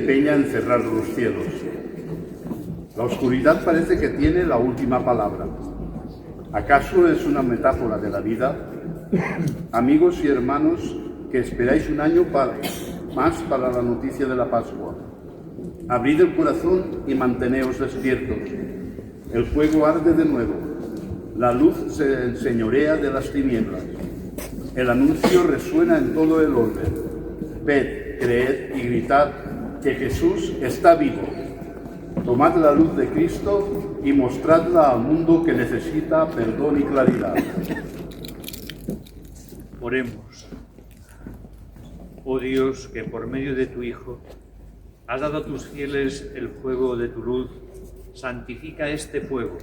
empeña en cerrar los cielos. La oscuridad parece que tiene la última palabra. ¿Acaso es una metáfora de la vida? Amigos y hermanos que esperáis un año más para la noticia de la Pascua, abrid el corazón y manteneos despiertos. El fuego arde de nuevo, la luz se enseñorea de las tinieblas. El anuncio resuena en todo el orden. Ved, creed y gritad que Jesús está vivo. Tomad la luz de Cristo y mostradla al mundo que necesita perdón y claridad. Oremos. Oh Dios, que por medio de tu Hijo has dado a tus fieles el fuego de tu luz, santifica este fuego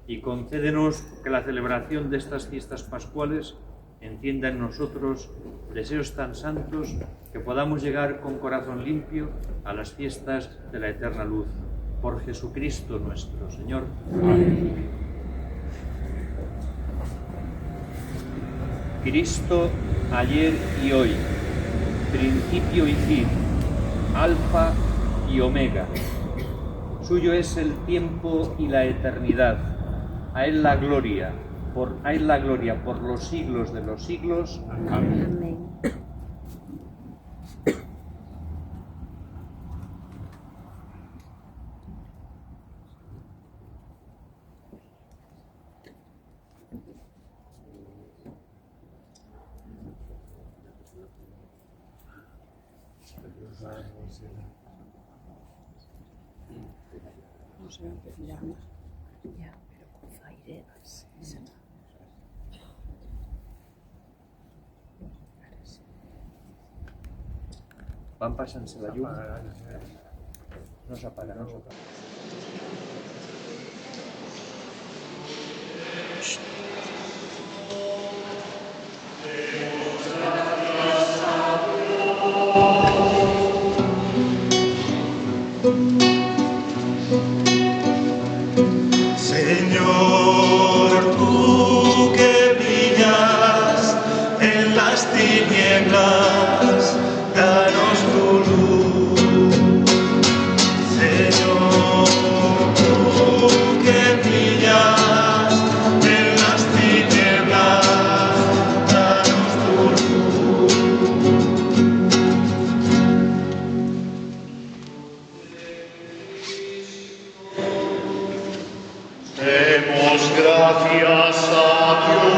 y concédenos que la celebración de estas fiestas pascuales encienda en nosotros deseos tan santos que podamos llegar con corazón limpio a las fiestas de la eterna luz. Por Jesucristo nuestro Señor. Amén. Cristo, ayer y hoy, principio y fin, alfa y omega. Suyo es el tiempo y la eternidad. A Él la gloria por los siglos de los siglos. Amén. Amén. No sé qué se llama. Ya, pero con faireras. Van passant-se la llum. No s'apaga, no s'apaga. Señor, tú que brillas en las tinieblas, danos tu luz. Señor, tú que brillas en las tinieblas, danos tu luz. Demos gracias a Dios.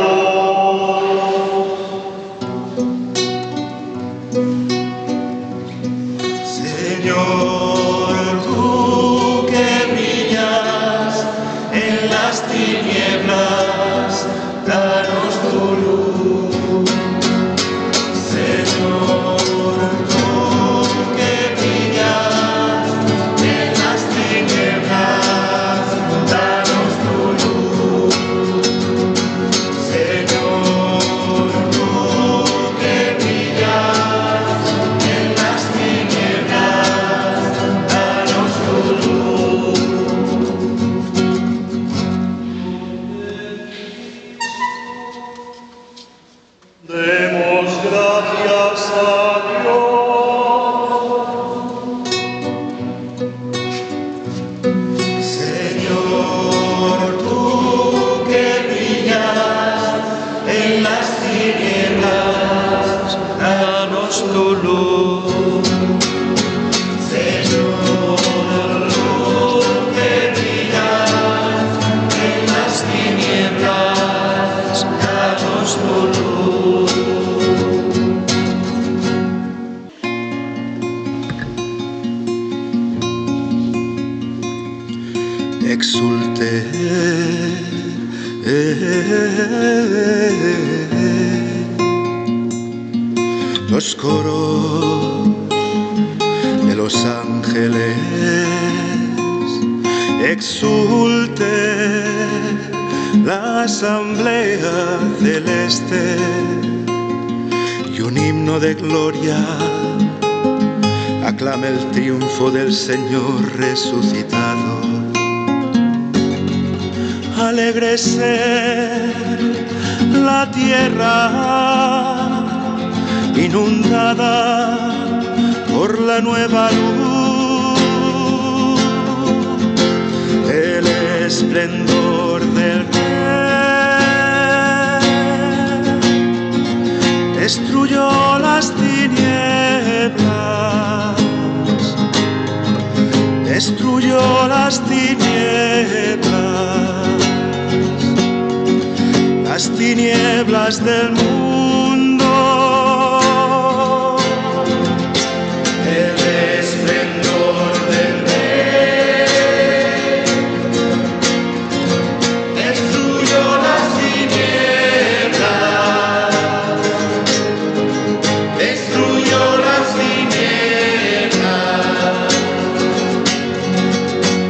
Señor, tú que brillas en las tinieblas, danos tu luz. Señor, tú que brillas en las tinieblas, danos tu luz. Señor, tú que brillas en las tinieblas, danos tu luz. Demos gracias a Dios. Señor, tú que brillas en las tinieblas, danos tu luz. Señor, tú que brillas en las tinieblas, danos tu luz. Exulte los coros de los ángeles, exulte la asamblea celeste y un himno de gloria aclama el triunfo del Señor resucitado. Alégrese la tierra inundada por por la nueva luz, el esplendor del Rey destruyó las tinieblas, destruyó las tinieblas del mundo. El esplendor del Rey destruyó las tinieblas, destruyó las tinieblas,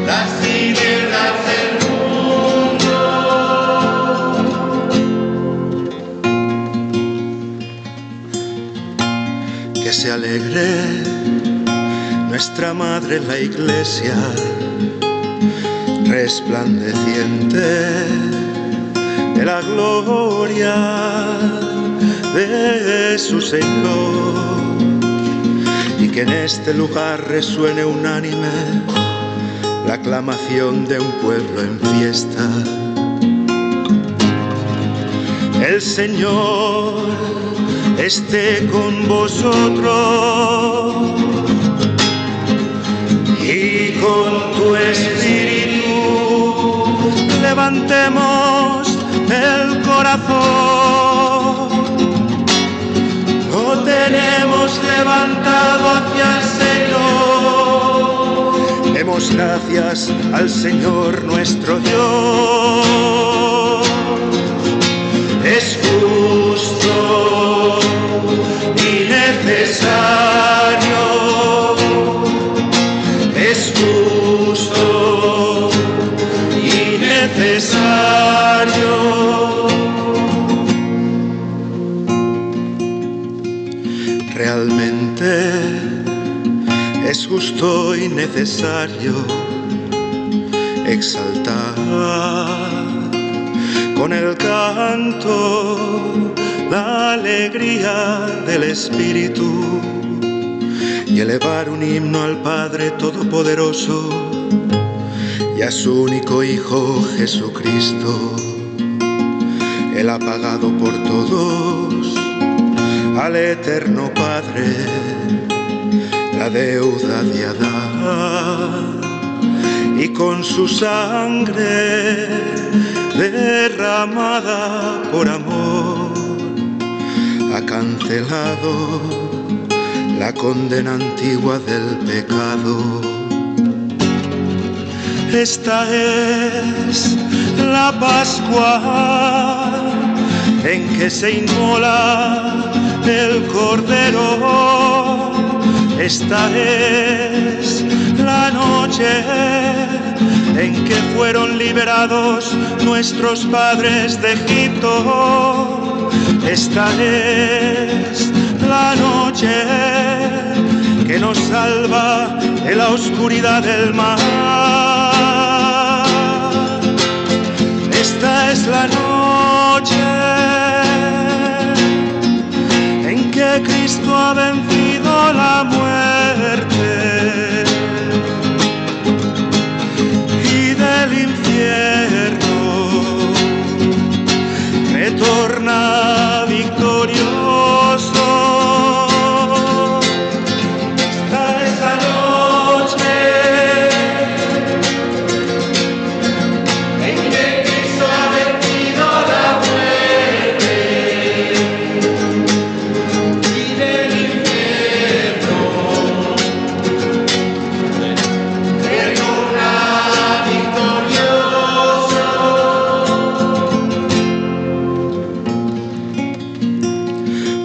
las tinieblas del mundo. Que se alegre nuestra Madre la Iglesia, resplandeciente de la gloria de su Señor, y que en este lugar resuene unánime la aclamación de un pueblo en fiesta. El Señor esté con vosotros y con tu espíritu. Levantemos el corazón, lo tenemos levantado hacia el Señor. Demos gracias al Señor nuestro Dios. Es justo y necesario, es justo y necesario. Realmente es justo y necesario exaltar con el canto la alegría del Espíritu y elevar un himno al Padre Todopoderoso y a su único Hijo Jesucristo. Él ha pagado por todos al eterno Padre la deuda de Adán, y con su sangre derramada por amor ha cancelado la condena antigua del pecado. Esta es la Pascua en que se inmola el Cordero. Esta es la noche en que fueron liberados nuestros padres de Egipto. Esta es la noche que nos salva de la oscuridad del mar. Esta es la noche en que Cristo ha vencido la muerte y del infierno retorna victorioso. Esta es la noche en que Cristo ha vencido la muerte y del infierno retorna victorioso.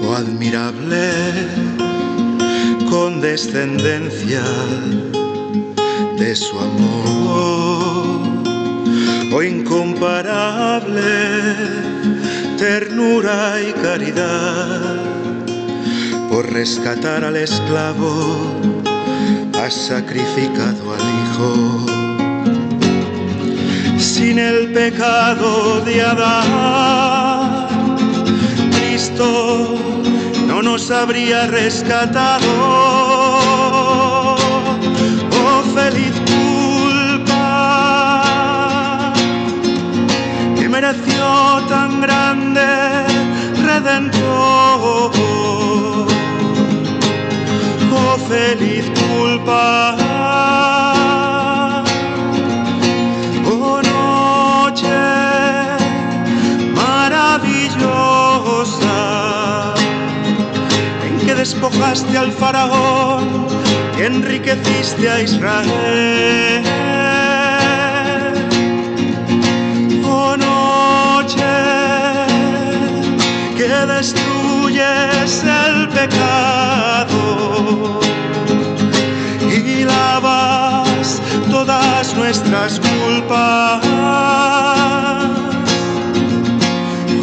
Oh admirable condescendencia de su amor, oh incomparable ternura y caridad, por rescatar al esclavo has sacrificado al Hijo. Sin el pecado de Adán, Cristo no nos habría rescatado. mereció tan grande Redentor. Oh, feliz culpa, oh, noche maravillosa, en que despojaste al faraón y enriqueciste a Israel. Oh, noche que destruyes el pecado y lavas todas nuestras culpas.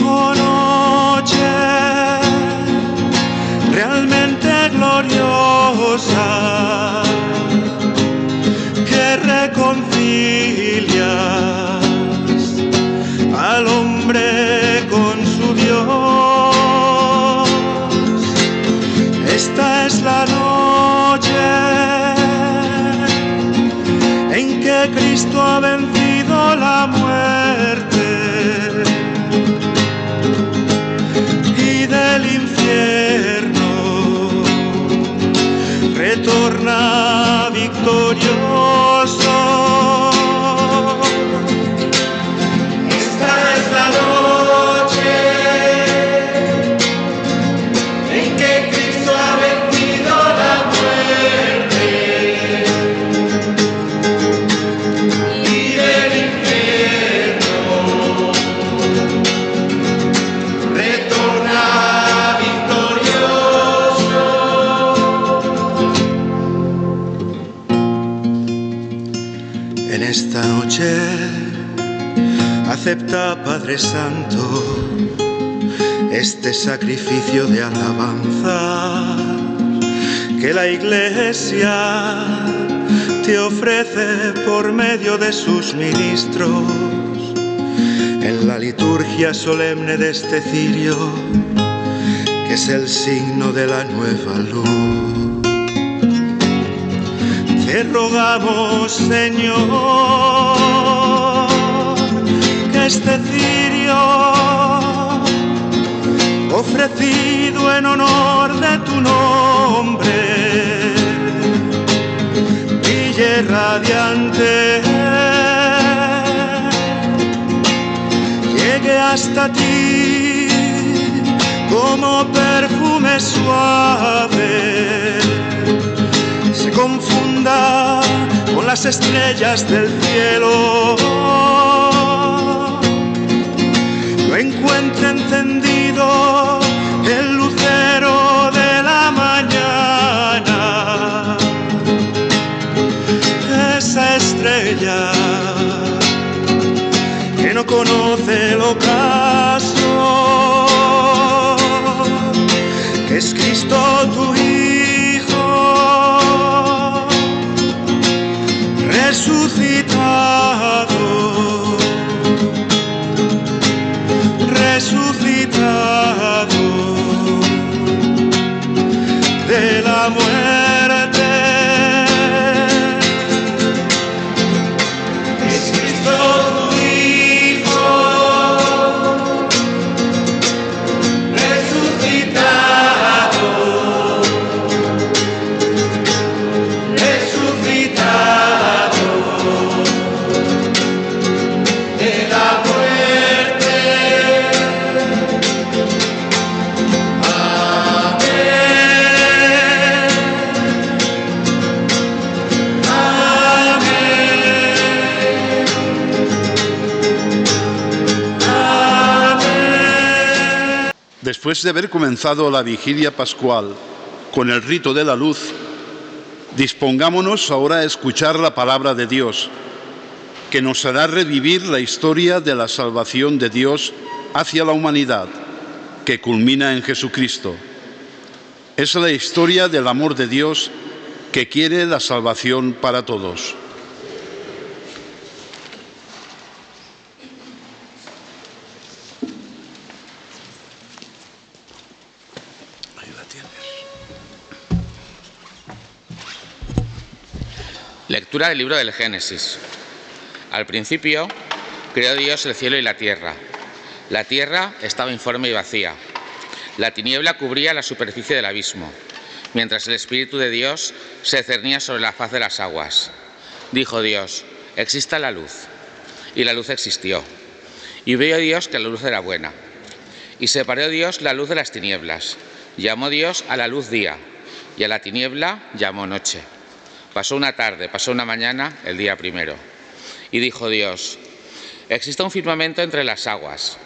Oh, noche realmente gloriosa, que reconcilias al hombre con su Dios. Esta es la noche en que Cristo ha vencido la muerte y del infierno retorna victorioso. Esta es la noche en que Cristo ha vencido la muerte y del infierno retorna victorioso. En esta noche acepta, Padre Santo, este sacrificio de alabanza que la Iglesia te ofrece por medio de sus ministros en la liturgia solemne de este cirio, que es el signo de la nueva luz. Te rogamos, Señor, que este cirio, ofrecido en honor de tu nombre, brille radiante, llegue hasta ti como perfume suave, se confunda con las estrellas del cielo, lo encuentre encendido el lucero de la mañana, esa estrella que no conoce el ocaso, que es Cristo tu Hijo, resucitado, resucitado de la muerte. Es Cristo tu Hijo, resucitado, resucitado de la muerte. Después de haber comenzado la vigilia pascual con el rito de la luz, dispongámonos ahora a escuchar la palabra de Dios, que nos hará revivir la historia de la salvación de Dios hacia la humanidad, que culmina en Jesucristo. Es la historia del amor de Dios que quiere la salvación para todos. Lectura del libro del Génesis. Al principio creó Dios el cielo y la tierra. La tierra estaba informe y vacía. La tiniebla cubría la superficie del abismo, mientras el Espíritu de Dios se cernía sobre la faz de las aguas. Dijo Dios: exista la luz. Y la luz existió. Y vio Dios que la luz era buena. Y separó Dios la luz de las tinieblas. Llamó Dios a la luz día, y a la tiniebla llamó noche. Pasó una tarde, pasó una mañana, el día primero. Y dijo Dios: exista un firmamento entre las aguas,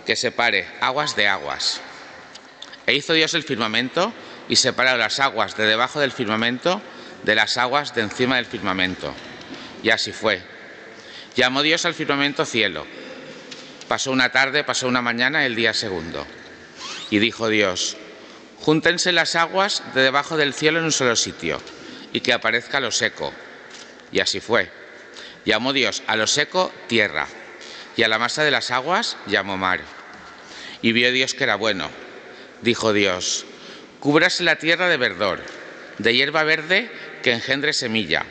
que separe aguas de aguas. E hizo Dios el firmamento, y separó las aguas de debajo del firmamento de las aguas de encima del firmamento. Y así fue. Llamó Dios al firmamento cielo. Pasó una tarde, pasó una mañana, el día segundo. Y dijo Dios: júntense las aguas de debajo del cielo en un solo sitio, y que aparezca lo seco. Y así fue. Llamó Dios a lo seco tierra, y a la masa de las aguas llamó mar. Y vio Dios que era bueno. Dijo Dios: cúbrase la tierra de verdor, de hierba verde que engendre semilla,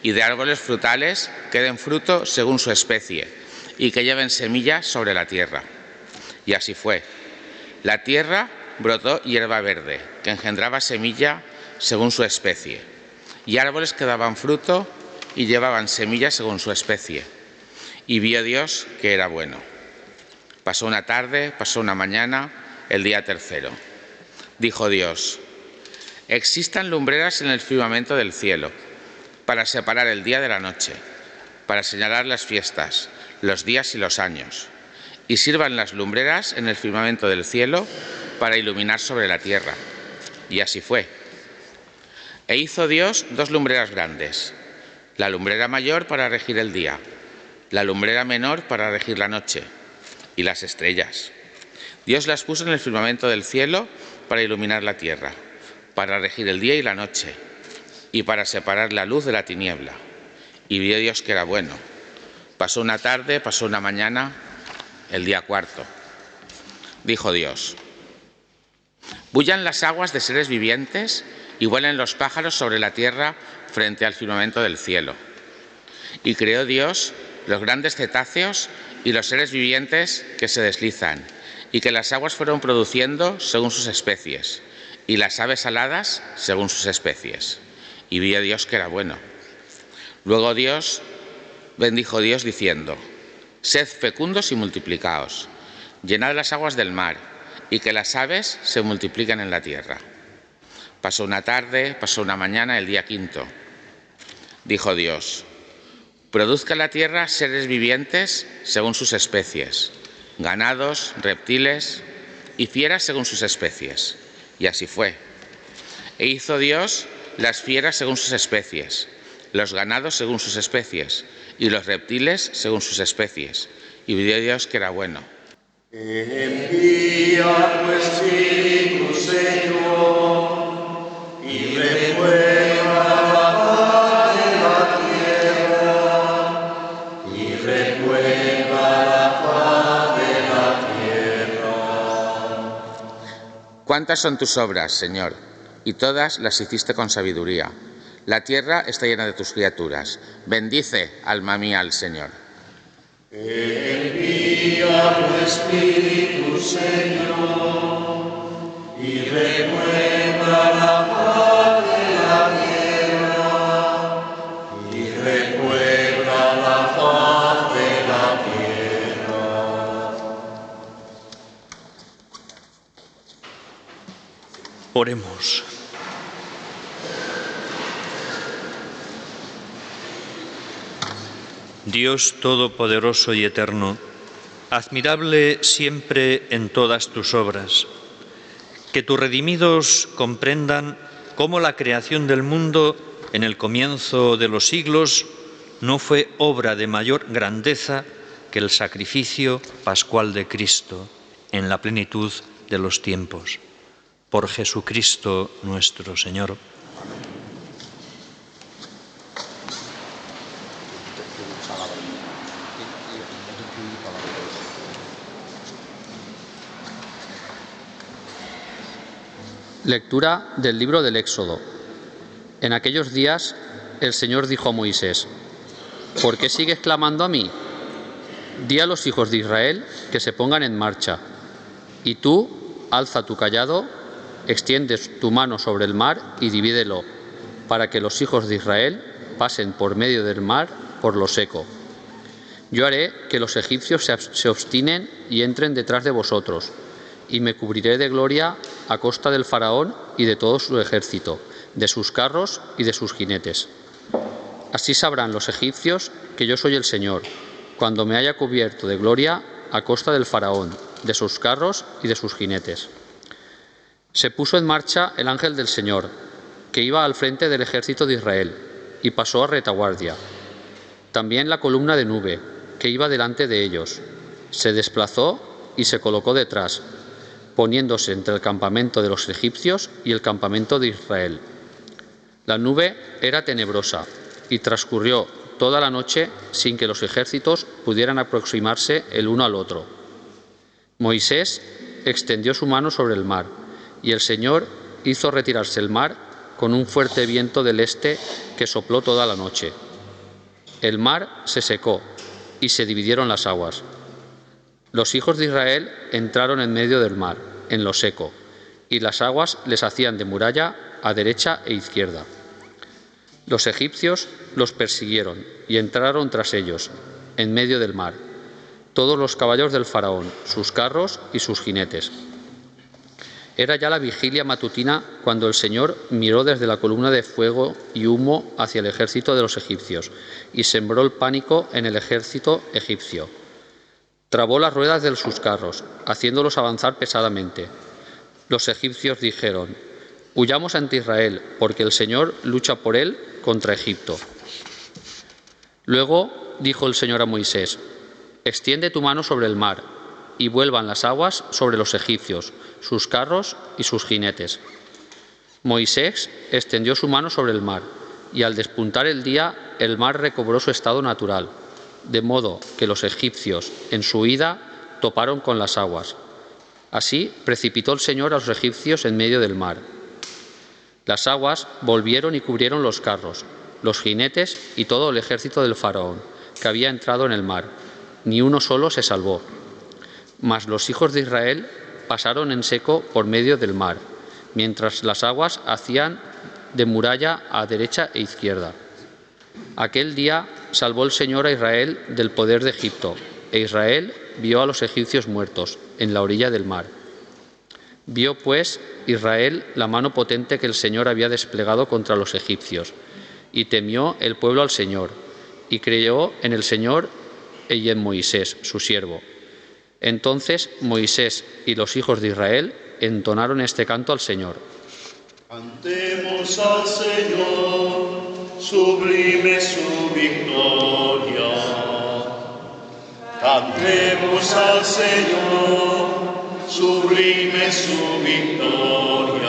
y de árboles frutales que den fruto según su especie, y que lleven semilla sobre la tierra. Y así fue. La tierra brotó hierba verde, que engendraba semilla según su especie, y árboles que daban fruto y llevaban semilla según su especie. Y vio Dios que era bueno. Pasó una tarde, pasó una mañana, el día tercero. Dijo Dios: existan lumbreras en el firmamento del cielo, para separar el día de la noche, para señalar las fiestas, los días y los años, y sirvan las lumbreras en el firmamento del cielo para iluminar sobre la tierra. Y así fue. E hizo Dios dos lumbreras grandes, la lumbrera mayor para regir el día, la lumbrera menor para regir la noche, y las estrellas. Dios las puso en el firmamento del cielo para iluminar la tierra, para regir el día y la noche, y para separar la luz de la tiniebla. Y vio Dios que era bueno. Pasó una tarde, pasó una mañana, el día cuarto. Dijo Dios: bullan las aguas de seres vivientes y vuelen los pájaros sobre la tierra frente al firmamento del cielo. Y creó Dios los grandes cetáceos y los seres vivientes que se deslizan, y que las aguas fueron produciendo según sus especies, y las aves aladas según sus especies. Y vio Dios que era bueno. Luego bendijo Dios diciendo: sed fecundos y multiplicaos, llenad las aguas del mar, y que las aves se multipliquen en la tierra. Pasó una tarde, pasó una mañana, el día quinto. Dijo Dios: produzca la tierra seres vivientes según sus especies, ganados, reptiles y fieras según sus especies. Y así fue. E hizo Dios las fieras según sus especies, los ganados según sus especies, y los reptiles según sus especies. Y vio Dios que era bueno. Envía tu Espíritu, Señor, y renueva la paz de la tierra, y renueva la paz de la tierra. ¿Cuántas son tus obras, Señor? Y todas las hiciste con sabiduría. La tierra está llena de tus criaturas. Bendice, alma mía, al Señor. Envía tu Espíritu, Señor, y renueva la paz de la tierra, y renueva la paz de la tierra. Oremos. Dios Todopoderoso y Eterno, admirable siempre en todas tus obras, que tus redimidos comprendan cómo la creación del mundo en el comienzo de los siglos no fue obra de mayor grandeza que el sacrificio pascual de Cristo en la plenitud de los tiempos. Por Jesucristo nuestro Señor. Lectura del libro del Éxodo. En aquellos días el Señor dijo a Moisés: ¿por qué sigues clamando a mí? di a los hijos de Israel que se pongan en marcha, y tú alza tu cayado, extiendes tu mano sobre el mar y divídelo, para que los hijos de Israel pasen por medio del mar por lo seco. Yo haré que los egipcios se obstinen y entren detrás de vosotros, y me cubriré de gloria a costa del faraón y de todo su ejército, de sus carros y de sus jinetes. Así sabrán los egipcios que yo soy el Señor, cuando me haya cubierto de gloria a costa del faraón, de sus carros y de sus jinetes. Se puso en marcha el ángel del Señor, que iba al frente del ejército de Israel, y pasó a retaguardia. También la columna de nube, que iba delante de ellos, se desplazó y se colocó detrás, poniéndose entre el campamento de los egipcios y el campamento de Israel. La nube era tenebrosa y transcurrió toda la noche sin que los ejércitos pudieran aproximarse el uno al otro. Moisés extendió su mano sobre el mar, y el Señor hizo retirarse el mar con un fuerte viento del este que sopló toda la noche. El mar se secó y se dividieron las aguas. Los hijos de Israel entraron en medio del mar, en lo seco, y las aguas les hacían de muralla a derecha e izquierda. Los egipcios los persiguieron y entraron tras ellos, en medio del mar, todos los caballos del faraón, sus carros y sus jinetes. Era ya la vigilia matutina cuando el Señor miró desde la columna de fuego y humo hacia el ejército de los egipcios y sembró el pánico en el ejército egipcio. Trabó las ruedas de sus carros, haciéndolos avanzar pesadamente. Los egipcios dijeron: «Huyamos ante Israel, porque el Señor lucha por él contra Egipto». Luego dijo el Señor a Moisés: «Extiende tu mano sobre el mar, y vuelvan las aguas sobre los egipcios, sus carros y sus jinetes». Moisés extendió su mano sobre el mar, y al despuntar el día, el mar recobró su estado natural, de modo que los egipcios, en su huida, toparon con las aguas. Así precipitó el Señor a los egipcios en medio del mar. Las aguas volvieron y cubrieron los carros, los jinetes y todo el ejército del faraón, que había entrado en el mar. Ni uno solo se salvó. Mas los hijos de Israel pasaron en seco por medio del mar, mientras las aguas hacían de muralla a derecha e izquierda. Aquel día salvó el Señor a Israel del poder de Egipto, e Israel vio a los egipcios muertos en la orilla del mar. Vio, pues, Israel la mano potente que el Señor había desplegado contra los egipcios, y temió el pueblo al Señor, y creyó en el Señor y en Moisés, su siervo. Entonces Moisés y los hijos de Israel entonaron este canto al Señor. Cantemos al Señor, sublime su victoria. Cantemos al Señor, sublime su victoria.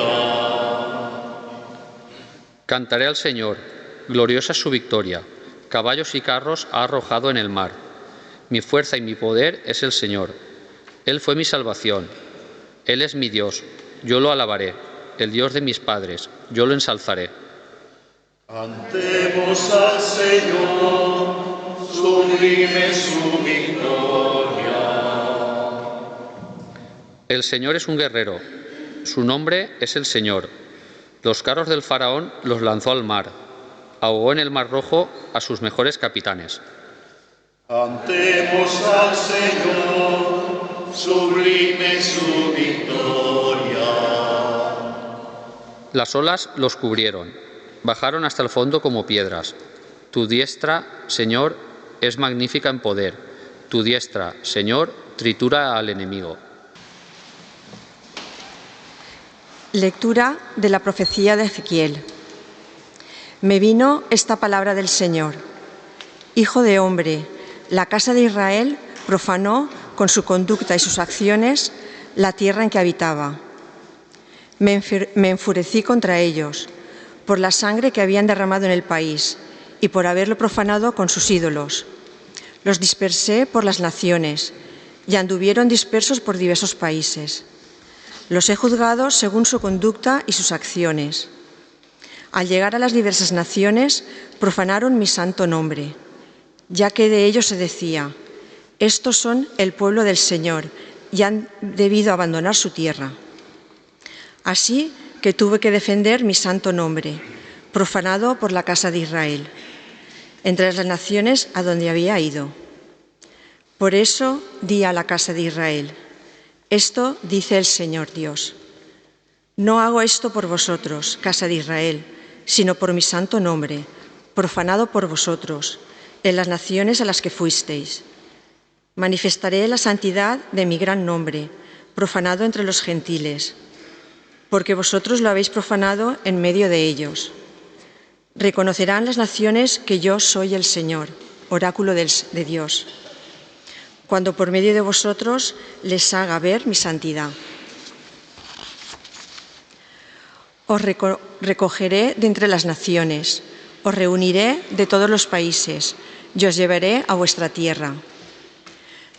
Cantaré al Señor, gloriosa es su victoria. Caballos y carros ha arrojado en el mar. Mi fuerza y mi poder es el Señor. Él fue mi salvación. Él es mi Dios. Yo lo alabaré. El Dios de mis padres. Yo lo ensalzaré. Cantemos al Señor, sublime su victoria. El Señor es un guerrero. Su nombre es el Señor. Los carros del faraón los lanzó al mar. Ahogó en el mar Rojo a sus mejores capitanes. Cantemos al Señor, sublime su victoria. Las olas los cubrieron, bajaron hasta el fondo como piedras. Tu diestra, Señor, es magnífica en poder. Tu diestra, Señor, tritura al enemigo. Lectura de la profecía de Ezequiel. Me vino esta palabra del Señor. Hijo de hombre, la casa de Israel profanó con su conducta y sus acciones la tierra en que habitaba. Me enfurecí contra ellos por la sangre que habían derramado en el país y por haberlo profanado con sus ídolos. Los dispersé por las naciones y anduvieron dispersos por diversos países. Los he juzgado según su conducta y sus acciones. Al llegar a las diversas naciones, profanaron mi santo nombre, ya que de ellos se decía: Estos son el pueblo del Señor y han debido abandonar su tierra. Así que tuve que defender mi santo nombre, profanado por la casa de Israel, entre las naciones a donde había ido. Por eso di a la casa de Israel: esto dice el Señor Dios. No hago esto por vosotros, casa de Israel, sino por mi santo nombre, profanado por vosotros, en las naciones a las que fuisteis. Manifestaré la santidad de mi gran nombre, profanado entre los gentiles, porque vosotros lo habéis profanado en medio de ellos. Reconocerán las naciones que yo soy el Señor, oráculo de Dios, cuando por medio de vosotros les haga ver mi santidad. Os recogeré de entre las naciones, os reuniré de todos los países y os llevaré a vuestra tierra.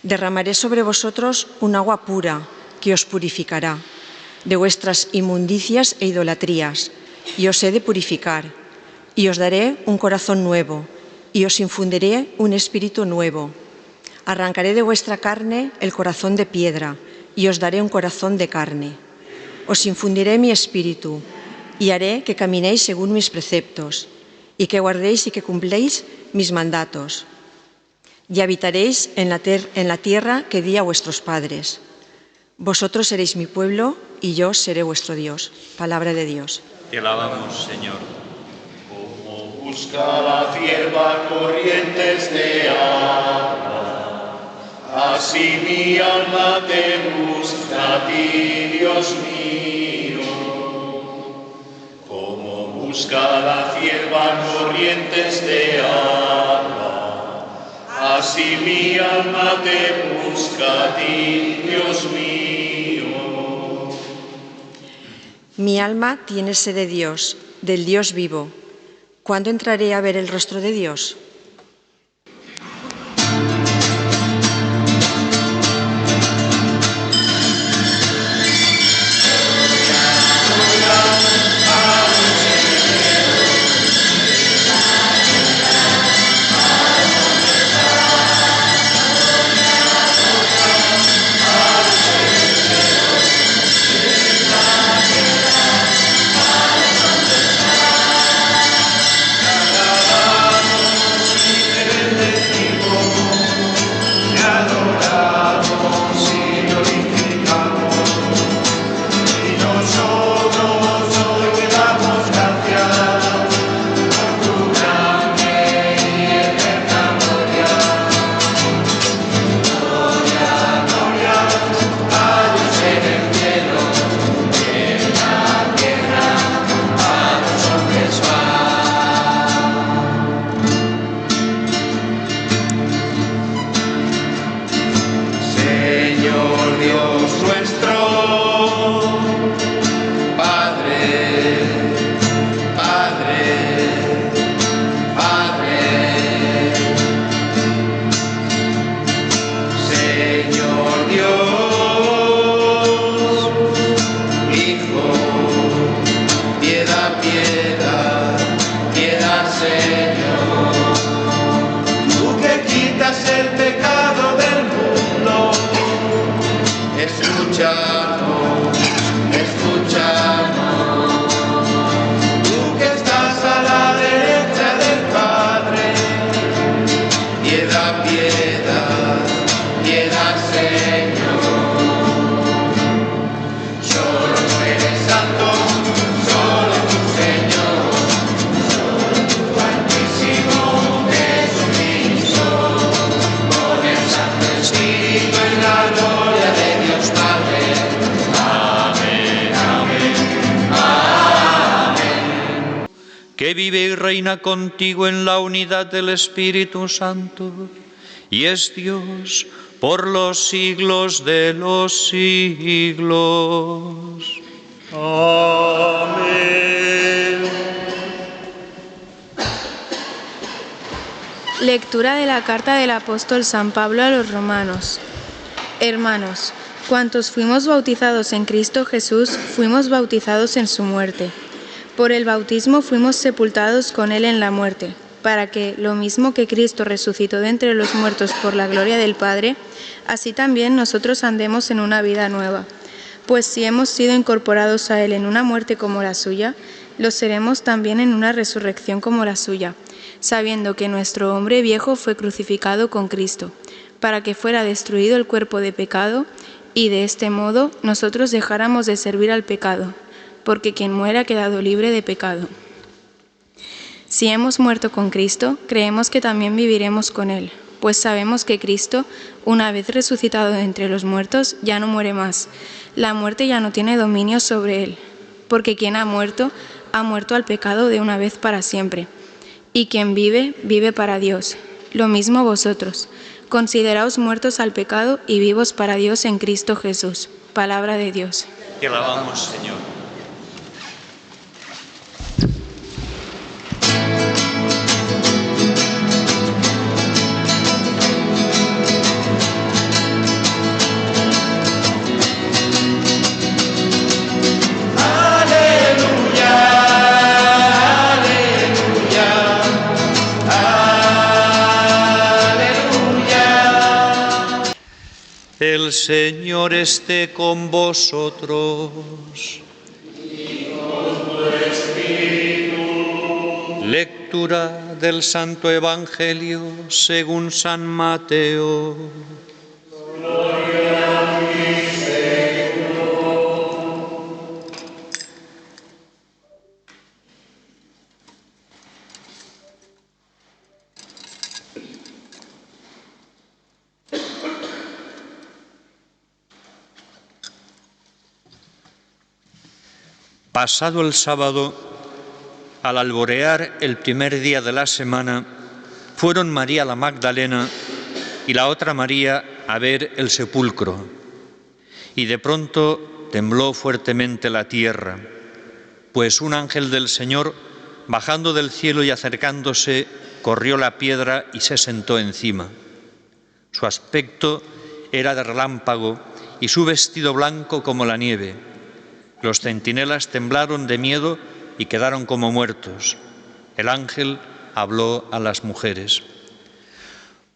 Derramaré sobre vosotros un agua pura que os purificará de vuestras inmundicias e idolatrías, y os he de purificar, y os daré un corazón nuevo, y os infundiré un espíritu nuevo. Arrancaré de vuestra carne el corazón de piedra, y os daré un corazón de carne. Os infundiré mi espíritu, y haré que caminéis según mis preceptos, y que guardéis y que cumpléis mis mandatos. Y habitaréis en la tierra que di a vuestros padres. Vosotros seréis mi pueblo, y yo seré vuestro Dios. Palabra de Dios. Te alabamos, Señor. Como busca la cierva corrientes de agua, así mi alma te busca a ti, Dios mío. Como busca la cierva corrientes de agua, así mi alma te busca a ti, Dios mío. Mi alma tiene sed de Dios, del Dios vivo. ¿Cuándo entraré a ver el rostro de Dios? que vive y reina contigo en la unidad del Espíritu Santo, y es Dios por los siglos de los siglos. Amén. Lectura de la carta del apóstol San Pablo a los romanos. Hermanos, cuantos fuimos bautizados en Cristo Jesús, fuimos bautizados en su muerte. Por el bautismo fuimos sepultados con él en la muerte, para que, lo mismo que Cristo resucitó de entre los muertos por la gloria del Padre, así también nosotros andemos en una vida nueva. Pues si hemos sido incorporados a Él en una muerte como la suya, lo seremos también en una resurrección como la suya, sabiendo que nuestro hombre viejo fue crucificado con Cristo, para que fuera destruido el cuerpo de pecado, y de este modo nosotros dejáramos de servir al pecado, porque quien muere ha quedado libre de pecado. Si hemos muerto con Cristo, creemos que también viviremos con Él, pues sabemos que Cristo, una vez resucitado de entre los muertos, ya no muere más. La muerte ya no tiene dominio sobre Él, porque quien ha muerto al pecado de una vez para siempre. Y quien vive, vive para Dios. Lo mismo vosotros. Consideraos muertos al pecado y vivos para Dios en Cristo Jesús. Palabra de Dios. Te alabamos, Señor. El Señor esté con vosotros. Y con tu espíritu. Lectura del Santo Evangelio según San Mateo. Gloria a ti, Señor. Pasado el sábado, al alborear el primer día de la semana, fueron María la Magdalena y la otra María a ver el sepulcro. Y de pronto tembló fuertemente la tierra, pues un ángel del Señor, bajando del cielo y acercándose, corrió la piedra y se sentó encima. Su aspecto era de relámpago y su vestido blanco como la nieve. Los centinelas temblaron de miedo y quedaron como muertos. El ángel habló a las mujeres.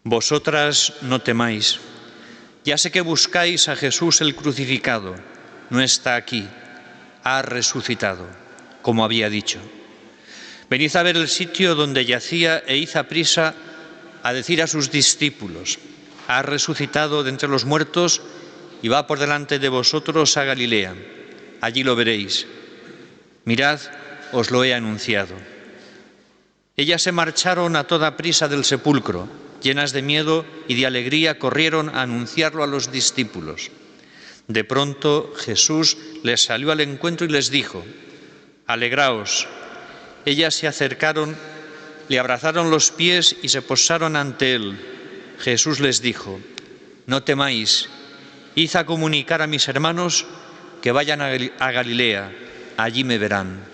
Vosotras no temáis. Ya sé que buscáis a Jesús el crucificado. No está aquí. Ha resucitado, como había dicho. Venid a ver el sitio donde yacía e id aprisa a decir a sus discípulos: ha resucitado de entre los muertos y va por delante de vosotros a Galilea. Allí lo veréis. Mirad, os lo he anunciado. Ellas se marcharon a toda prisa del sepulcro, llenas de miedo y de alegría corrieron a anunciarlo a los discípulos. De pronto Jesús les salió al encuentro y les dijo: alegraos. Ellas se acercaron, le abrazaron los pies y se postraron ante él. Jesús les dijo: no temáis, id a comunicar a mis hermanos que vayan a Galilea, allí me verán.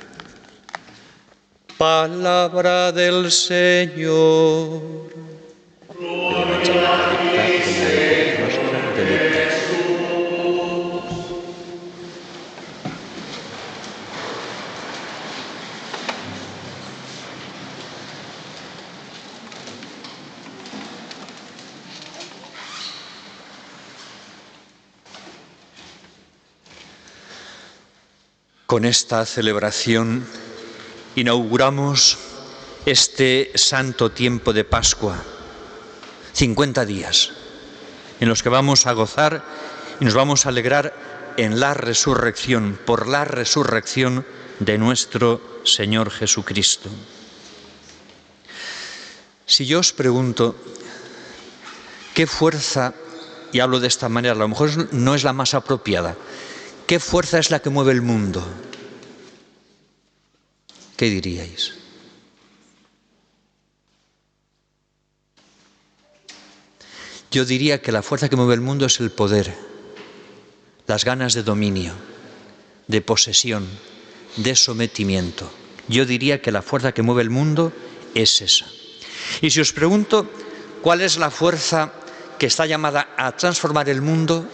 Palabra del Señor. Con esta celebración inauguramos este santo tiempo de Pascua, 50 días, en los que vamos a gozar y nos vamos a alegrar en la resurrección, por la resurrección de nuestro Señor Jesucristo. Si yo os pregunto, ¿qué fuerza, y hablo de esta manera, a lo mejor no es la más apropiada, ¿qué fuerza es la que mueve el mundo? ¿Qué diríais? Yo diría que la fuerza que mueve el mundo es el poder, las ganas de dominio, de posesión, de sometimiento. Yo diría que la fuerza que mueve el mundo es esa. Y si os pregunto cuál es la fuerza que está llamada a transformar el mundo,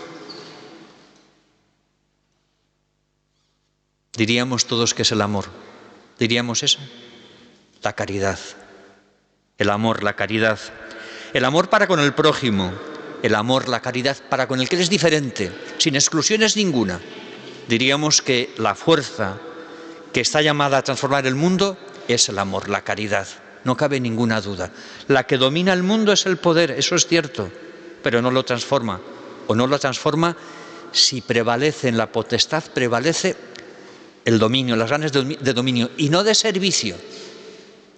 diríamos todos que es el amor. ¿Diríamos eso? La caridad. el amor, la caridad. El amor para con el prójimo, el amor, la caridad para con el que es diferente, sin exclusiones ninguna. Diríamos que la fuerza que está llamada a transformar el mundo es el amor, la caridad. No cabe ninguna duda. La que domina el mundo es el poder, eso es cierto, pero no lo transforma. O no lo transforma si prevalece en la potestad, prevalece el dominio, las ganas de dominio y no de servicio.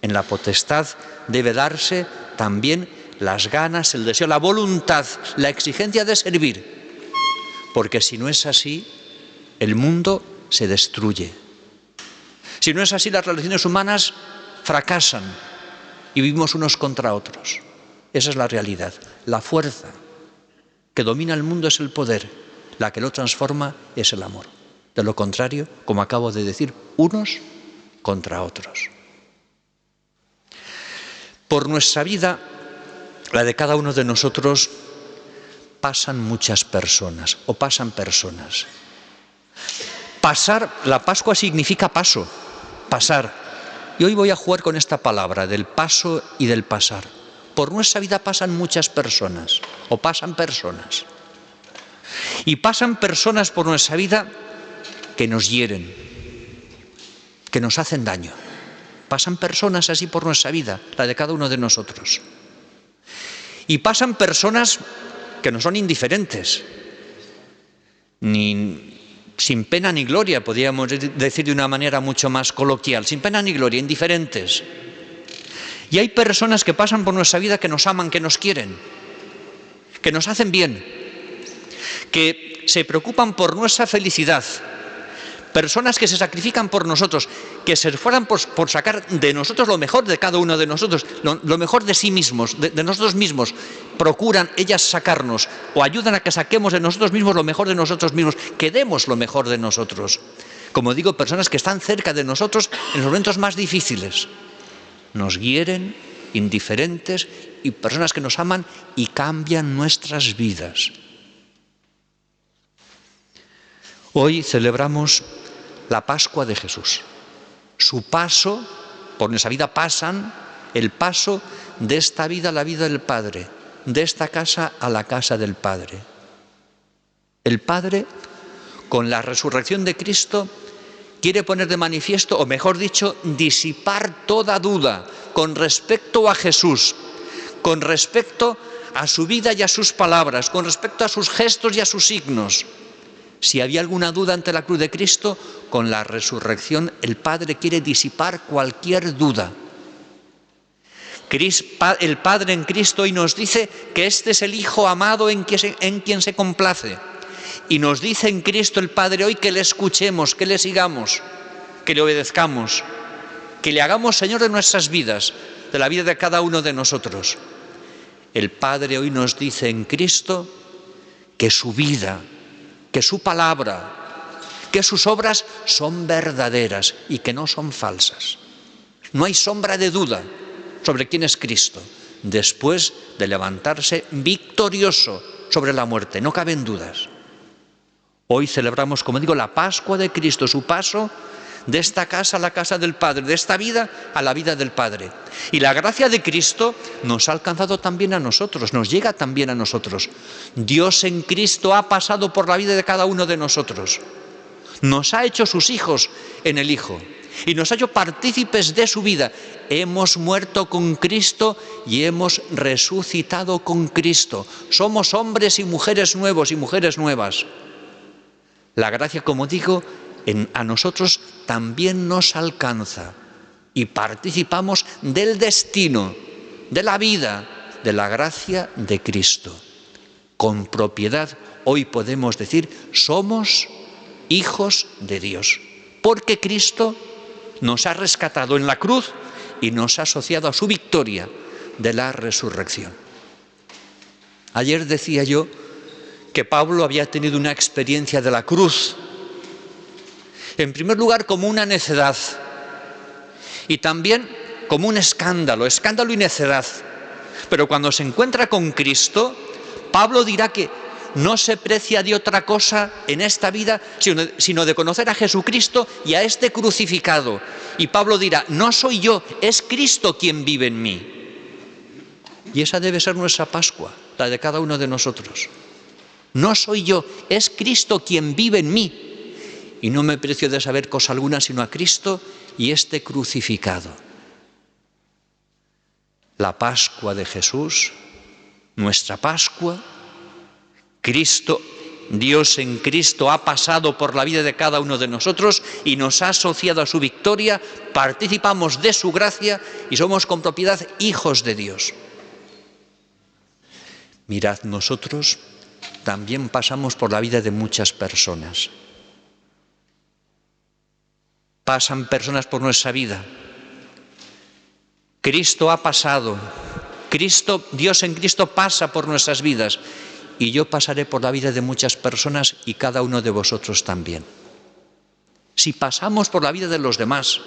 En la potestad debe darse también las ganas, el deseo, la voluntad, la exigencia de servir. Porque si no es así, el mundo se destruye. Si no es así, las relaciones humanas fracasan y vivimos unos contra otros. Esa es la realidad. La fuerza que domina el mundo es el poder. La que lo transforma es el amor. De lo contrario, como acabo de decir, unos contra otros. Por nuestra vida, la de cada uno de nosotros, pasan muchas personas o pasan personas. Pasar, la Pascua significa paso, pasar. Y hoy voy a jugar con esta palabra del paso y del pasar. Por nuestra vida pasan muchas personas o pasan personas. Y pasan personas por nuestra vida que nos hieren, que nos hacen daño. Pasan personas así por nuestra vida, la de cada uno de nosotros. Y pasan personas que no son indiferentes, ni sin pena ni gloria, podríamos decir de una manera mucho más coloquial, sin pena ni gloria, indiferentes. Y hay personas que pasan por nuestra vida que nos aman, que nos quieren, que nos hacen bien, que se preocupan por nuestra felicidad. Personas que se sacrifican por nosotros, que se esfuerzan por sacar de nosotros lo mejor de cada uno de nosotros, lo mejor de sí mismos, de nosotros mismos. Procuran ellas sacarnos o ayudan a que saquemos de nosotros mismos lo mejor de nosotros mismos, que demos lo mejor de nosotros. Como digo, personas que están cerca de nosotros en los momentos más difíciles. Nos hieren, indiferentes, y personas que nos aman y cambian nuestras vidas. Hoy celebramos la Pascua de Jesús. Su paso, por nuestra vida pasan, el paso de esta vida a la vida del Padre, de esta casa a la casa del Padre. El Padre, con la resurrección de Cristo, quiere poner de manifiesto, o mejor dicho, disipar toda duda con respecto a Jesús, con respecto a su vida y a sus palabras, con respecto a sus gestos y a sus signos. Si había alguna duda ante la cruz de Cristo, con la resurrección el Padre quiere disipar cualquier duda. El Padre en Cristo hoy nos dice que este es el Hijo amado en quien se complace. Y nos dice en Cristo el Padre hoy que le escuchemos, que le sigamos, que le obedezcamos, que le hagamos Señor de nuestras vidas, de la vida de cada uno de nosotros. El Padre hoy nos dice en Cristo que su vida, que su palabra, que sus obras son verdaderas y que no son falsas. No hay sombra de duda sobre quién es Cristo, después de levantarse victorioso sobre la muerte. No caben dudas. Hoy celebramos, como digo, la Pascua de Cristo, su paso de esta casa a la casa del Padre, de esta vida a la vida del Padre. Y la gracia de Cristo nos ha alcanzado también a nosotros, nos llega también a nosotros. Dios en Cristo ha pasado por la vida de cada uno de nosotros. Nos ha hecho sus hijos en el Hijo y nos ha hecho partícipes de su vida. Hemos muerto con Cristo y hemos resucitado con Cristo. Somos hombres y mujeres nuevos y mujeres nuevas. La gracia, como digo, a nosotros también nos alcanza y participamos del destino, de la vida, de la gracia de Cristo. Con propiedad, hoy podemos decir, somos hijos de Dios, porque Cristo nos ha rescatado en la cruz y nos ha asociado a su victoria de la resurrección. Ayer decía yo que Pablo había tenido una experiencia de la cruz, en primer lugar como una necedad y también como un escándalo y necedad. Pero cuando se encuentra con Cristo, Pablo dirá que no se precia de otra cosa en esta vida sino de conocer a Jesucristo y a este crucificado. Y Pablo dirá, no soy yo, es Cristo quien vive en mí. Y esa debe ser nuestra Pascua, la de cada uno de nosotros. No soy yo, es Cristo quien vive en mí. Y no me precio de saber cosa alguna sino a Cristo y este crucificado. La Pascua de Jesús, nuestra Pascua, Cristo, Dios en Cristo ha pasado por la vida de cada uno de nosotros y nos ha asociado a su victoria, participamos de su gracia y somos con propiedad hijos de Dios. Mirad, nosotros también pasamos por la vida de muchas personas. Pasan personas por nuestra vida. Cristo ha pasado. Dios en Cristo pasa por nuestras vidas. Y yo pasaré por la vida de muchas personas y cada uno de vosotros también. Si pasamos por la vida de los demás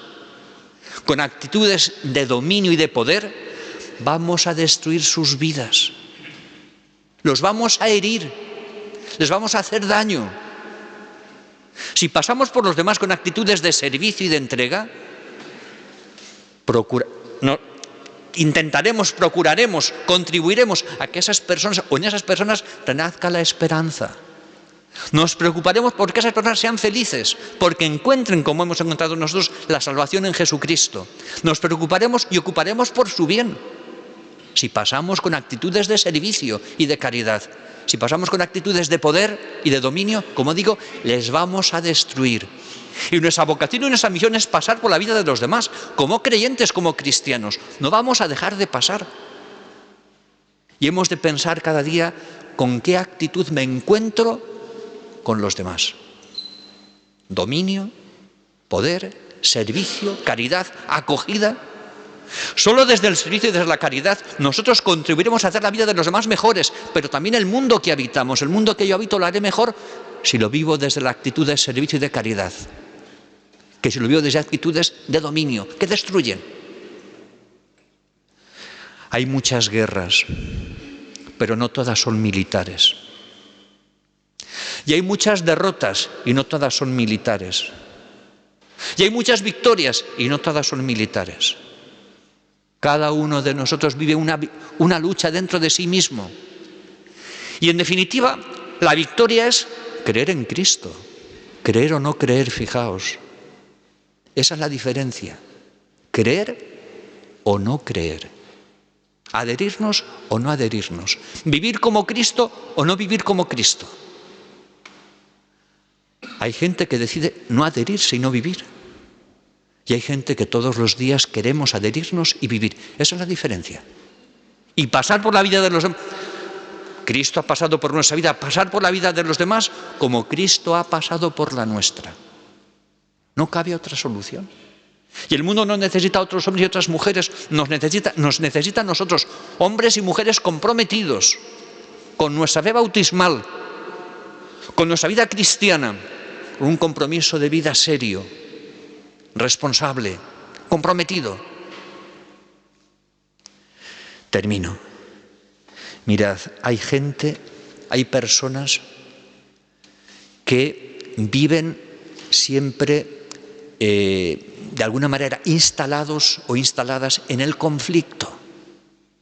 con actitudes de dominio y de poder, vamos a destruir sus vidas. Los vamos a herir, les vamos a hacer daño. Si pasamos por los demás con actitudes de servicio y de entrega, procuraremos, contribuiremos a que esas personas o en esas personas renazca la esperanza. Nos preocuparemos porque esas personas sean felices, porque encuentren, como hemos encontrado nosotros, la salvación en Jesucristo. Nos preocuparemos y ocuparemos por su bien. Si pasamos con actitudes de servicio y de caridad, si pasamos con actitudes de poder y de dominio, como digo, les vamos a destruir. Y nuestra vocación y nuestra misión es pasar por la vida de los demás, como creyentes, como cristianos. No vamos a dejar de pasar. Y hemos de pensar cada día con qué actitud me encuentro con los demás. Dominio, poder, servicio, caridad, acogida. Solo desde el servicio y desde la caridad nosotros contribuiremos a hacer la vida de los demás mejores, pero también el mundo que habitamos, el mundo que yo habito, lo haré mejor si lo vivo desde la actitud de servicio y de caridad, que si lo vivo desde actitudes de dominio, que destruyen. Hay muchas guerras, pero no todas son militares. Y hay muchas derrotas, y no todas son militares. Y hay muchas victorias, y no todas son militares. Cada uno de nosotros vive una lucha dentro de sí mismo. Y en definitiva, la victoria es creer en Cristo. Creer o no creer, fijaos. Esa es la diferencia. Creer o no creer. Adherirnos o no adherirnos. Vivir como Cristo o no vivir como Cristo. Hay gente que decide no adherirse y no vivir. Y hay gente que todos los días queremos adherirnos y vivir. Esa es la diferencia. Y pasar por la vida de los demás. Cristo ha pasado por nuestra vida, pasar por la vida de los demás como Cristo ha pasado por la nuestra. No cabe otra solución. Y el mundo no necesita a otros hombres y otras mujeres, nos necesita a nosotros, hombres y mujeres comprometidos con nuestra fe bautismal, con nuestra vida cristiana, con un compromiso de vida serio, responsable, comprometido. Termino. Mirad, hay personas que viven siempre, de alguna manera, instalados o instaladas en el conflicto.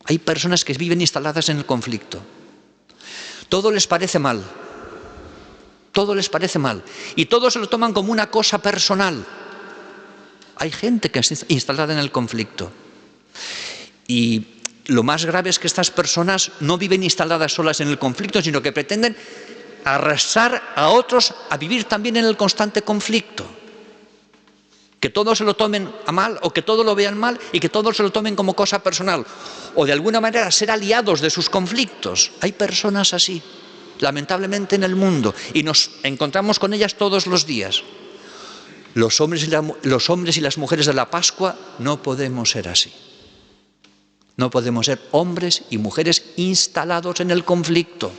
Hay personas que viven instaladas en el conflicto. Todo les parece mal. Todo les parece mal. Y todo se lo toman como una cosa personal. Hay gente que está instalada en el conflicto. Y lo más grave es que estas personas no viven instaladas solas en el conflicto, sino que pretenden arrastrar a otros a vivir también en el constante conflicto. Que todos se lo tomen a mal o que todos lo vean mal y que todos se lo tomen como cosa personal. O de alguna manera ser aliados de sus conflictos. Hay personas así, lamentablemente en el mundo, y nos encontramos con ellas todos los días. Los hombres y las mujeres de la Pascua no podemos ser así. No podemos ser hombres y mujeres instalados en el conflicto.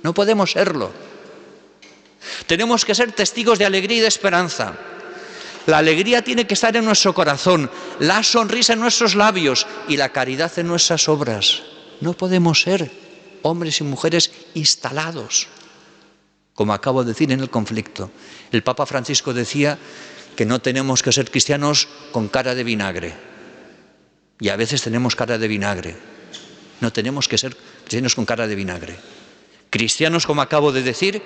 No podemos serlo. Tenemos que ser testigos de alegría y de esperanza. La alegría tiene que estar en nuestro corazón, la sonrisa en nuestros labios y la caridad en nuestras obras. No podemos ser hombres y mujeres instalados, como acabo de decir, en el conflicto. El Papa Francisco decía que no tenemos que ser cristianos con cara de vinagre. Y a veces tenemos cara de vinagre. No tenemos que ser cristianos con cara de vinagre. Cristianos, como acabo de decir,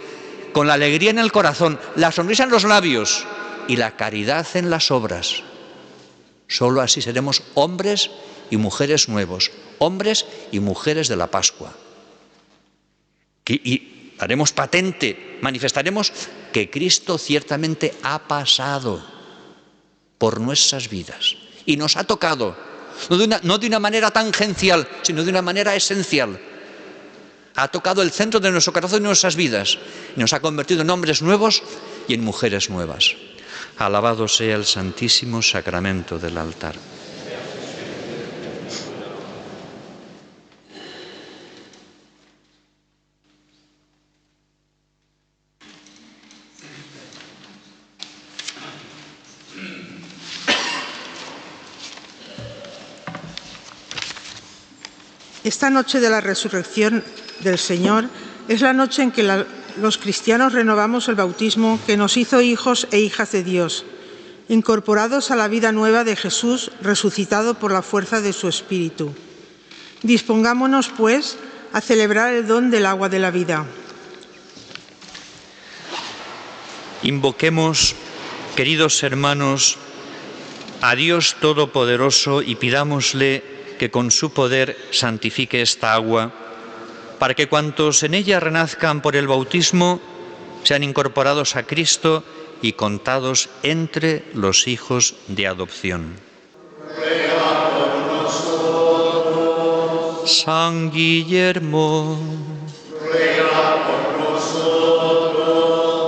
con la alegría en el corazón, la sonrisa en los labios y la caridad en las obras. Solo así seremos hombres y mujeres nuevos, hombres y mujeres de la Pascua. Y haremos patente, manifestaremos que Cristo ciertamente ha pasado por nuestras vidas y nos ha tocado, no de una manera tangencial, sino de una manera esencial. Ha tocado el centro de nuestro corazón y de nuestras vidas y nos ha convertido en hombres nuevos y en mujeres nuevas. Alabado sea el Santísimo Sacramento del altar. Esta noche de la resurrección del Señor es la noche en que los cristianos renovamos el bautismo que nos hizo hijos e hijas de Dios, incorporados a la vida nueva de Jesús resucitado por la fuerza de su Espíritu. Dispongámonos, pues, a celebrar el don del agua de la vida. Invoquemos, queridos hermanos, a Dios Todopoderoso y pidámosle que con su poder santifique esta agua, para que cuantos en ella renazcan por el bautismo sean incorporados a Cristo y contados entre los hijos de adopción. Ruega por nosotros. San Guillermo, ruega por nosotros.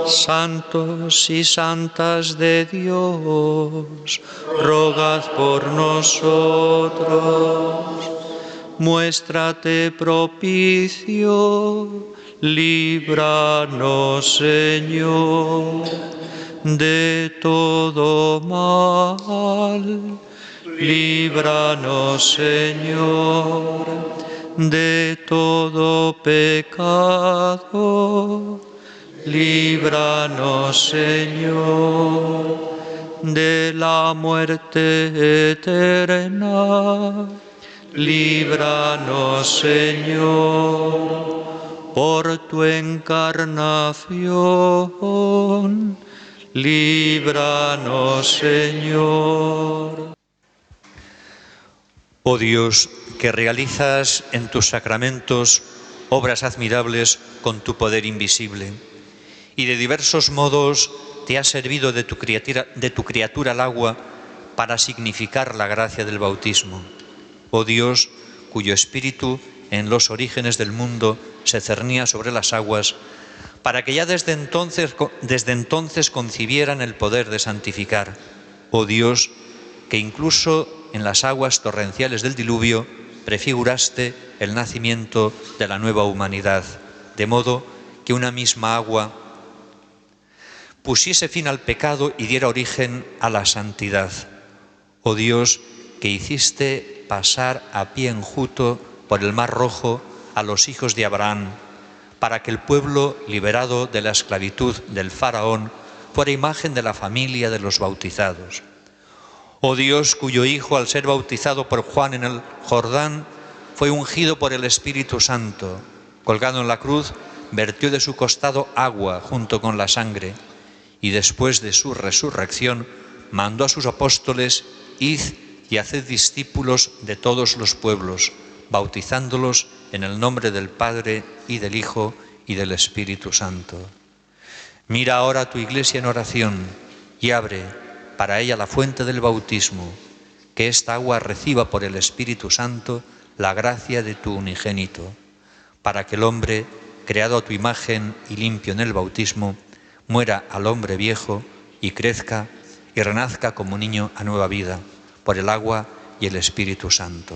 santos y santas de Dios, rogad por nosotros. Muéstrate propicio, líbranos, Señor, de todo mal. Líbranos, Señor, de todo pecado. Líbranos, Señor, de la muerte eterna. Líbranos, Señor, por tu encarnación. Líbranos, Señor. Oh Dios, que realizas en tus sacramentos obras admirables con tu poder invisible, y de diversos modos te has servido de tu criatura el agua para significar la gracia del bautismo. Oh Dios, cuyo espíritu en los orígenes del mundo se cernía sobre las aguas, para que ya desde entonces concibieran el poder de santificar. Oh Dios, que incluso en las aguas torrenciales del diluvio prefiguraste el nacimiento de la nueva humanidad, de modo que una misma agua pusiese fin al pecado y diera origen a la santidad. Oh Dios, que hiciste pasar a pie enjuto por el Mar Rojo a los hijos de Abraham, para que el pueblo, liberado de la esclavitud del faraón, fuera imagen de la familia de los bautizados. Oh Dios, cuyo Hijo, al ser bautizado por Juan en el Jordán, fue ungido por el Espíritu Santo, colgado en la cruz, vertió de su costado agua junto con la sangre, y después de su resurrección mandó a sus apóstoles: id y haced discípulos de todos los pueblos, bautizándolos en el nombre del Padre y del Hijo y del Espíritu Santo. Mira ahora a tu Iglesia en oración y abre para ella la fuente del bautismo, que esta agua reciba por el Espíritu Santo la gracia de tu unigénito, para que el hombre, creado a tu imagen y limpio en el bautismo, muera al hombre viejo y crezca y renazca como niño a nueva vida, por el agua y el Espíritu Santo.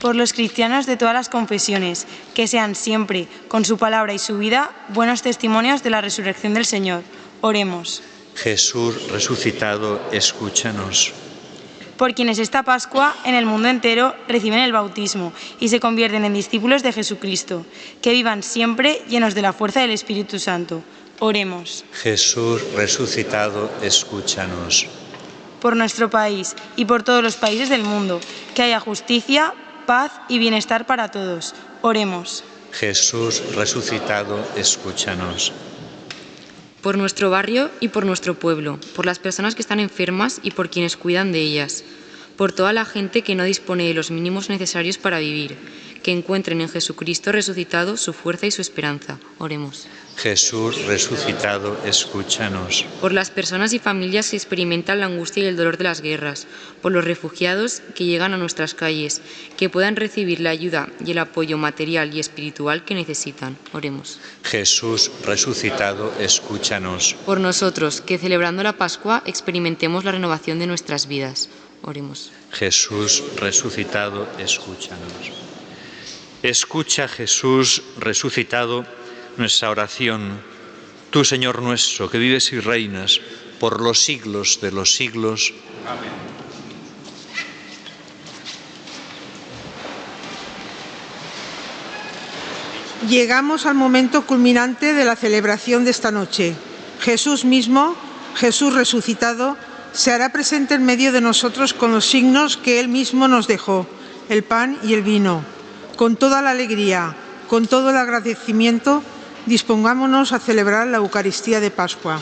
por los cristianos de todas las confesiones, que sean siempre, con su palabra y su vida, buenos testimonios de la resurrección del Señor. Oremos. Jesús resucitado, escúchanos. Por quienes esta Pascua en el mundo entero reciben el bautismo y se convierten en discípulos de Jesucristo, que vivan siempre llenos de la fuerza del Espíritu Santo. Oremos. Jesús resucitado, escúchanos. Por nuestro país y por todos los países del mundo, que haya justicia, paz y bienestar para todos. Oremos. Jesús resucitado, escúchanos. Por nuestro barrio y por nuestro pueblo, por las personas que están enfermas y por quienes cuidan de ellas, por toda la gente que no dispone de los mínimos necesarios para vivir, que encuentren en Jesucristo resucitado su fuerza y su esperanza. Oremos. Jesús resucitado, escúchanos. Por las personas y familias que experimentan la angustia y el dolor de las guerras, por los refugiados que llegan a nuestras calles, que puedan recibir la ayuda y el apoyo material y espiritual que necesitan. Oremos. Jesús resucitado, escúchanos. Por nosotros, que celebrando la Pascua experimentemos la renovación de nuestras vidas. Oremos. Jesús resucitado, escúchanos. Escucha, Jesús resucitado, nuestra oración. Tú, Señor nuestro, que vives y reinas por los siglos de los siglos. Amén. Llegamos al momento culminante de la celebración de esta noche. Jesús mismo, Jesús resucitado, se hará presente en medio de nosotros con los signos que Él mismo nos dejó, el pan y el vino. Con toda la alegría, con todo el agradecimiento, dispongámonos a celebrar la Eucaristía de Pascua.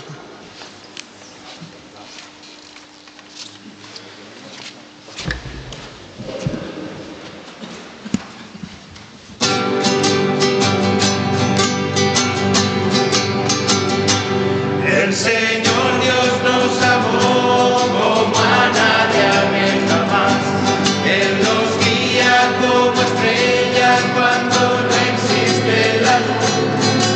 El Señor Dios nos amó como a nadie amén jamás. Él nos guía como estrellas cuando no existe la luz.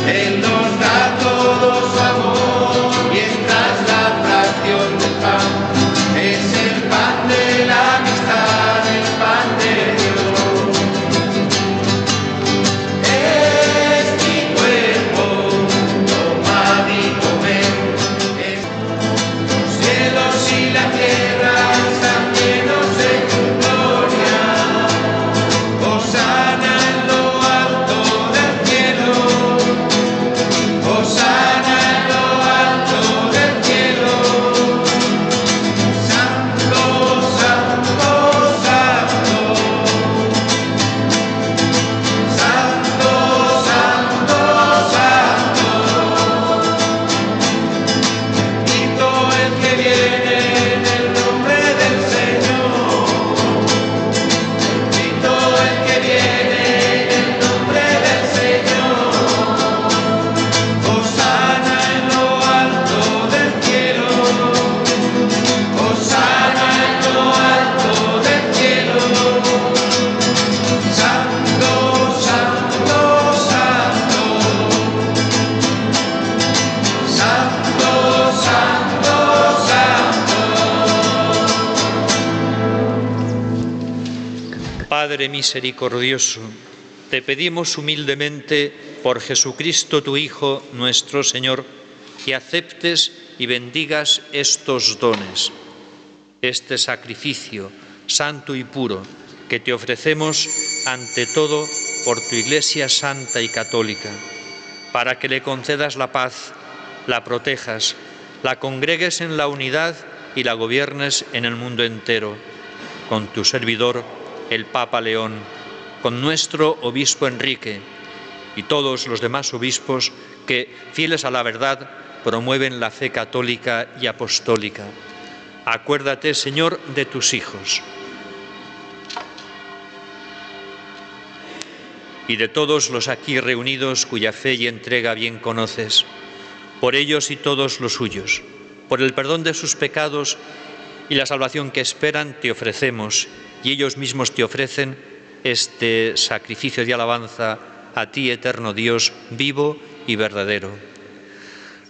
Él nos da todo su amor mientras la fracción del pan es el pan de la amistad, el pan de Dios. Es mi cuerpo, tomad y comed. Los cielos y la tierra están llenos de tu gloria. Hosana en lo alto del cielo. Hosana en lo alto del cielo. Santo, santo, santo. Santo, santo, santo. Bendito el que viene en el nombre del Señor. Bendito el que viene en el nombre del Señor. Hosana en lo alto del cielo. Hosana en lo alto del cielo. Santo, santo, santo. Santo, santo, santo. Padre misericordioso, te pedimos humildemente por Jesucristo tu Hijo, nuestro Señor, que aceptes y bendigas estos dones, este sacrificio santo y puro que te ofrecemos ante todo por tu Iglesia santa y católica, para que le concedas la paz, la protejas, la congregues en la unidad y la gobiernes en el mundo entero, con tu servidor, el Papa León, con nuestro obispo Enrique y todos los demás obispos que, fieles a la verdad, promueven la fe católica y apostólica. Acuérdate, Señor, de tus hijos y de todos los aquí reunidos cuya fe y entrega bien conoces, por ellos y todos los suyos, por el perdón de sus pecados y la salvación que esperan, te ofrecemos, y ellos mismos te ofrecen este sacrificio de alabanza a ti, eterno Dios, vivo y verdadero.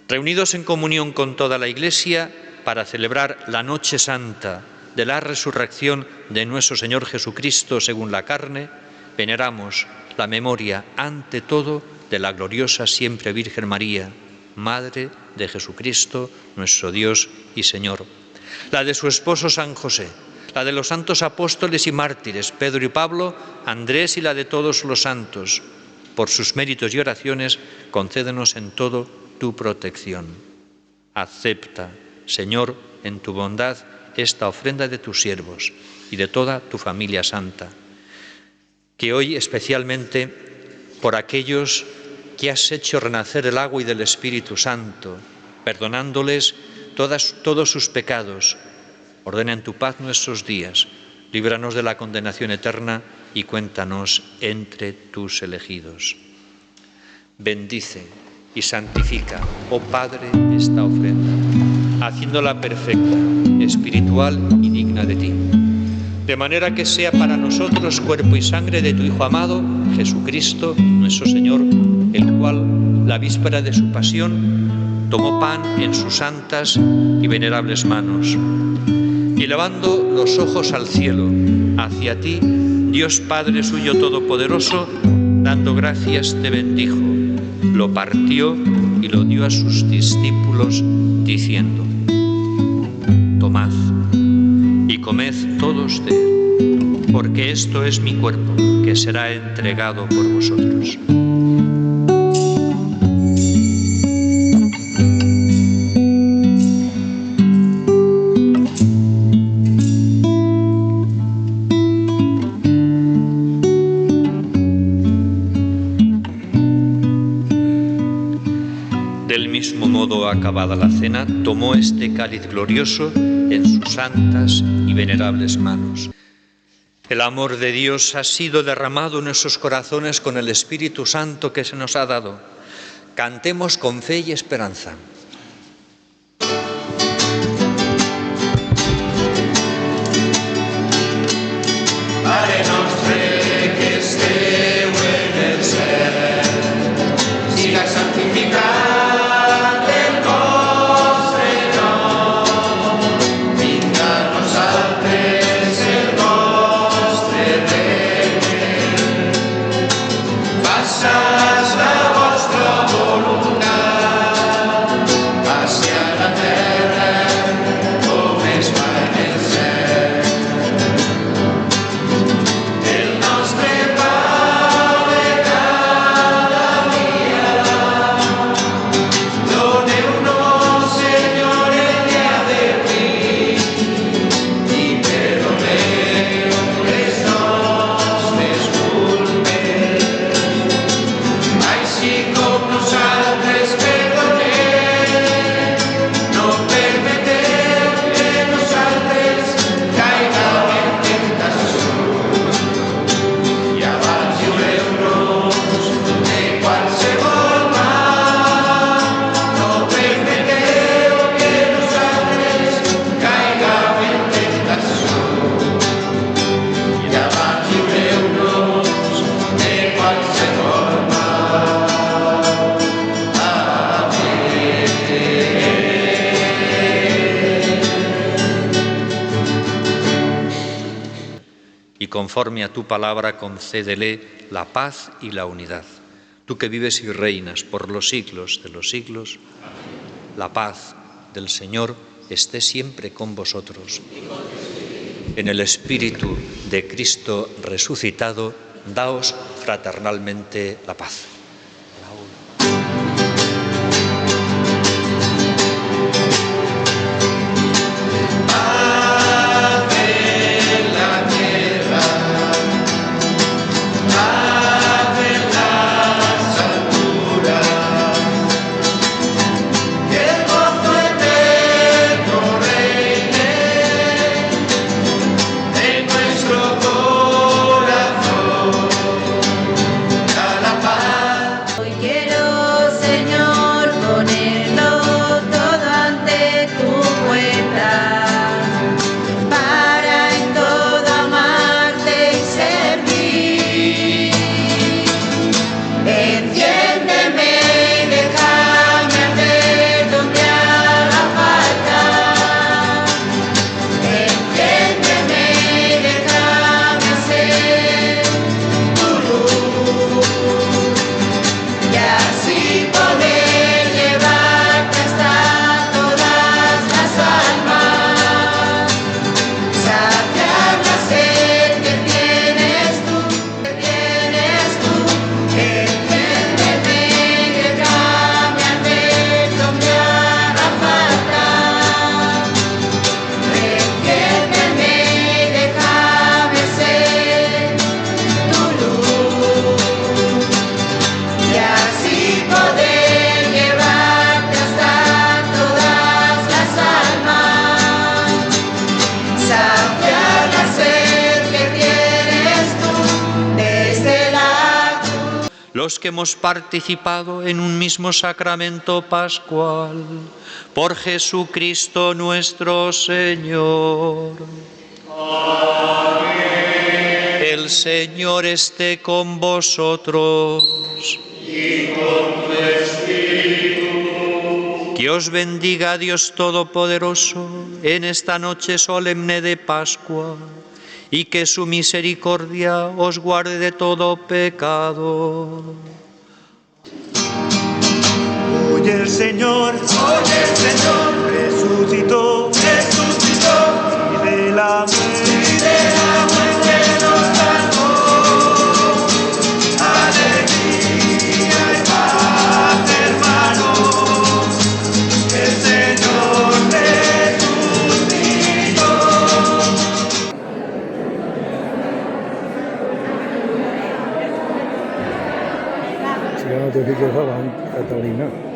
Reunidos en comunión con toda la Iglesia para celebrar la Noche Santa de la resurrección de nuestro Señor Jesucristo según la carne, veneramos la memoria ante todo de la gloriosa siempre Virgen María, Madre de Jesucristo, nuestro Dios y Señor, la de su esposo San José, la de los santos apóstoles y mártires, Pedro y Pablo, Andrés y la de todos los santos. Por sus méritos y oraciones, concédenos en todo tu protección. Acepta, Señor, en tu bondad, esta ofrenda de tus siervos y de toda tu familia santa, que hoy especialmente por aquellos que has hecho renacer del agua y del Espíritu Santo, perdonándoles todos sus pecados, ordena en tu paz nuestros días, líbranos de la condenación eterna y cuéntanos entre tus elegidos. Bendice y santifica, oh Padre, esta ofrenda, haciéndola perfecta, espiritual y digna de ti, de manera que sea para nosotros cuerpo y sangre de tu Hijo amado, Jesucristo, nuestro Señor, el cual, la víspera de su pasión, tomó pan en sus santas y venerables manos, y elevando los ojos al cielo, hacia ti, Dios Padre suyo todopoderoso, dando gracias te bendijo, lo partió y lo dio a sus discípulos, diciendo: tomad y comed todos de él, porque esto es mi cuerpo, que será entregado por vosotros. Acabada la cena, tomó este cáliz glorioso en sus santas y venerables manos. El amor de Dios ha sido derramado en nuestros corazones con el Espíritu Santo que se nos ha dado. Cantemos con fe y esperanza. Padre nostre que esteu en el cel, siga santificat conforme a tu palabra, concédele la paz y la unidad. Tú que vives y reinas por los siglos de los siglos, la paz del Señor esté siempre con vosotros. En el Espíritu de Cristo resucitado, daos fraternalmente la paz. La paz los que hemos participado en un mismo sacramento pascual, por Jesucristo nuestro Señor. Amén. El Señor esté con vosotros. Y con tu espíritu. Que os bendiga Dios Todopoderoso en esta noche solemne de Pascua, y que su misericordia os guarde de todo pecado. Oye el Señor, resucitó, y de la muerte nos salvó. Alegría y paz, hermanos, el Señor resucitó. Siamo tutti che fa avanti, Catalina.